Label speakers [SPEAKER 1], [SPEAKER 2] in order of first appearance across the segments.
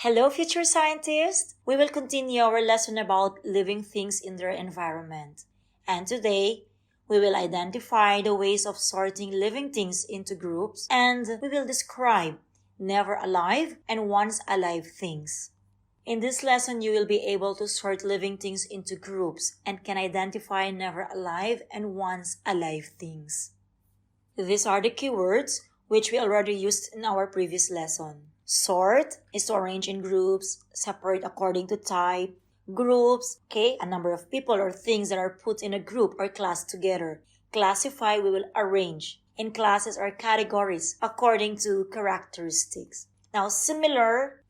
[SPEAKER 1] Hello, future scientists! We will continue our lesson about living things in their environment. And today, we will identify the ways of sorting living things into groups, and we will describe never alive and once alive things. In this lesson, you will be able to sort living things into groups and can identify never alive and once alive things. These are the keywords which we already used in our previous lesson. Sort is to arrange in groups, separate according to type. Groups, a number of people or things that are put in a group or class together. Classify, we will arrange in classes or categories according to characteristics. Now, similar,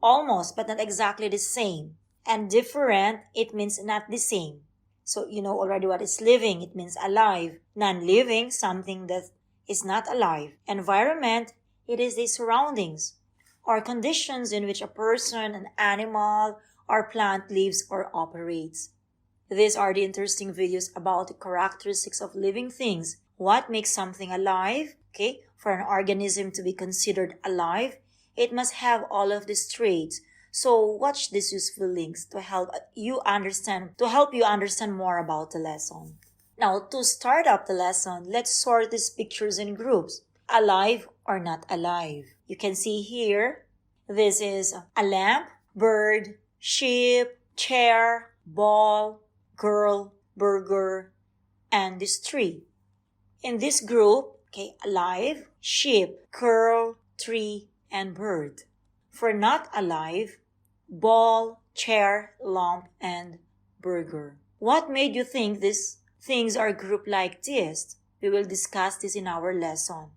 [SPEAKER 1] almost but not exactly the same. And different, it means not the same. So, you know already what is living, it means alive. Non-living, something that is not alive. Environment, it is the surroundings or conditions in which a person, an animal, or plant lives or operates. These are the interesting videos about the characteristics of living things. What makes something alive? For an organism to be considered alive, it must have all of these traits. So watch these useful links to help you understand more about the lesson. Now, to start up the lesson, let's sort these pictures in groups. Alive or not alive. You can see here, this is a lamp, bird, sheep, chair, ball, girl, burger, and this tree. In this group, alive, sheep, girl, tree, and bird. For not alive, ball, chair, lamp, and burger. What made you think these things are grouped like this? We will discuss this in our lesson.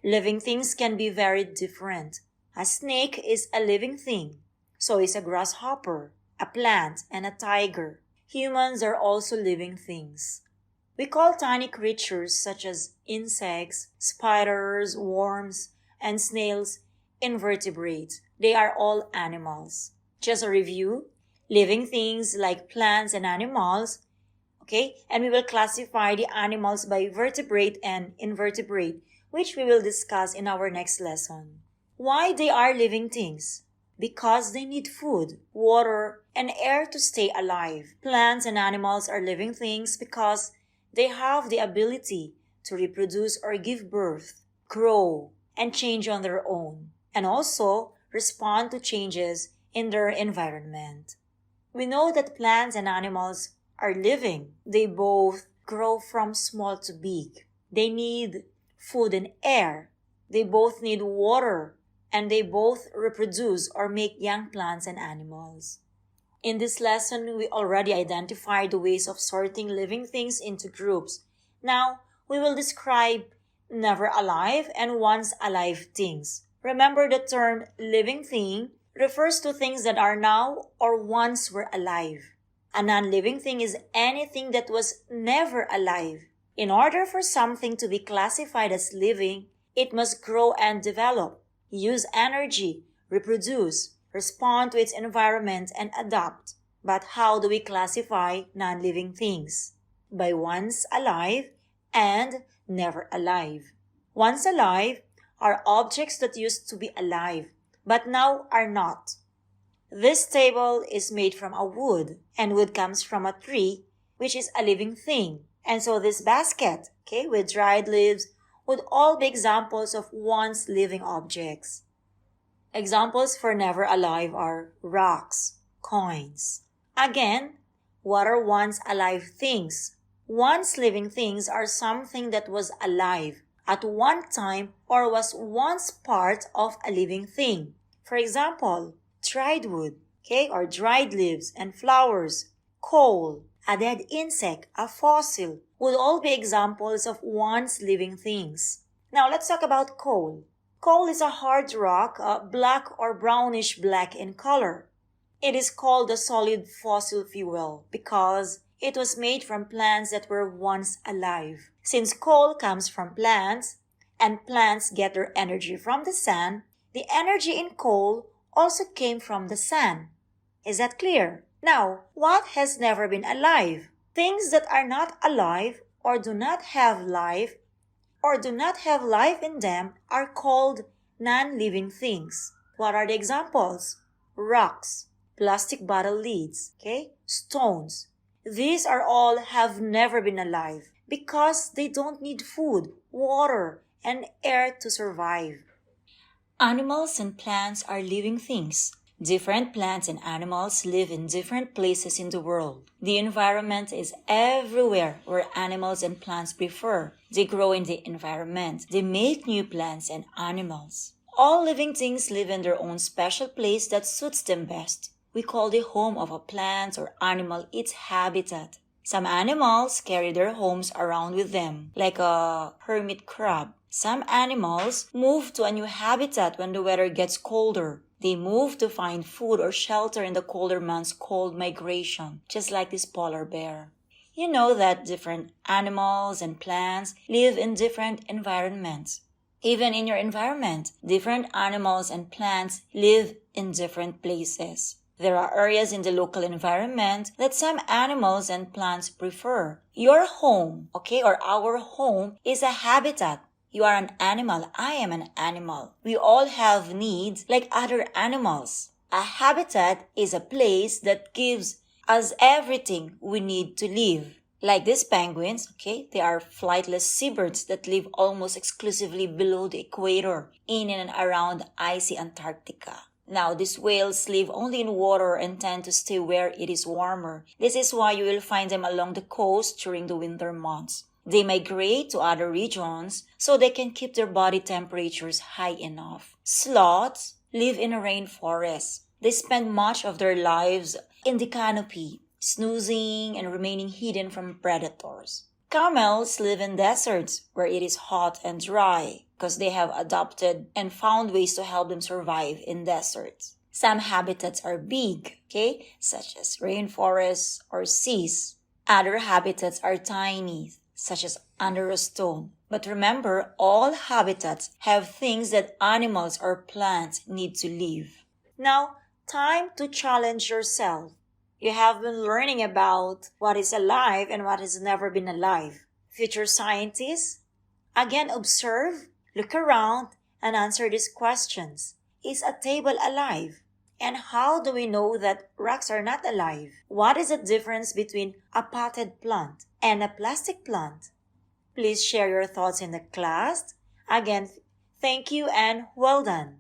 [SPEAKER 1] Living things can be very different. A snake is a living thing. So is a grasshopper, a plant, and a tiger. Humans are also living things. We call tiny creatures such as insects, spiders, worms, and snails invertebrates. They are all animals. Just a review, living things like plants and animals, and we will classify the animals by vertebrate and invertebrate, which we will discuss in our next lesson. Why they are living things? Because they need food, water, and air to stay alive. Plants and animals are living things because they have the ability to reproduce or give birth, grow, and change on their own, and also respond to changes in their environment. We know that plants and animals are living. They both grow from small to big. They need food and air. They both need water, and they both reproduce or make young plants and animals. In this lesson, we already identified the ways of sorting living things into groups. Now, we will describe never alive and once alive things. Remember, the term living thing refers to things that are now or once were alive. A non-living thing is anything that was never alive. In order for something to be classified as living, it must grow and develop, use energy, reproduce, respond to its environment, and adapt. But how do we classify non-living things? By once alive and never alive. Once alive are objects that used to be alive, but now are not. This table is made from a wood, and wood comes from a tree, which is a living thing. And so this basket, with dried leaves, would all be examples of once living objects. Examples for never alive are rocks, coins. Again, what are once alive things? Once living things are something that was alive at one time or was once part of a living thing. For example, dried wood, or dried leaves and flowers, coal, a dead insect, a fossil, would all be examples of once living things. Now let's talk about coal. Coal is a hard rock, black or brownish black in color. It is called a solid fossil fuel because it was made from plants that were once alive. Since coal comes from plants, and plants get their energy from the sun, the energy in coal also came from the sun. Is that clear? Now, what has never been alive? Things that are not alive or do not have life in them are called non-living things. What are the examples? Rocks, plastic bottle lids, okay? Stones. These are all have never been alive because they don't need food, water, and air to survive. Animals and plants are living things. Different plants and animals live in different places in the world. The environment is everywhere where animals and plants prefer. They grow in the environment. They make new plants and animals. All living things live in their own special place that suits them best. We call the home of a plant or animal its habitat. Some animals carry their homes around with them, like a hermit crab. Some animals move to a new habitat when the weather gets colder. They move to find food or shelter in the colder months called migration, just like this polar bear. You know that different animals and plants live in different environments. Even in your environment, different animals and plants live in different places. There are areas in the local environment that some animals and plants prefer. Your home, okay, or our home is a habitat. You are an animal. I am an animal. We all have needs like other animals. A habitat is a place that gives us everything we need to live. Like these penguins, okay, they are flightless seabirds that live almost exclusively below the equator, in and around icy Antarctica. Now, these whales live only in water and tend to stay where it is warmer. This is why you will find them along the coast during the winter months. They migrate to other regions so they can keep their body temperatures high enough. Sloths live in a rainforest. They spend much of their lives in the canopy, snoozing and remaining hidden from predators. Camels live in deserts where it is hot and dry because they have adopted and found ways to help them survive in deserts. Some habitats are big, okay, such as rainforests or seas. Other habitats are tiny, such as under a stone. But remember, all habitats have things that animals or plants need to live. Now, time to challenge yourself. You have been learning about what is alive and what has never been alive. Future scientists, again observe, look around, and answer these questions. Is a table alive? And how do we know that rocks are not alive? What is the difference between a potted plant and a plastic plant? Please share your thoughts in the class. Again, thank you and well done.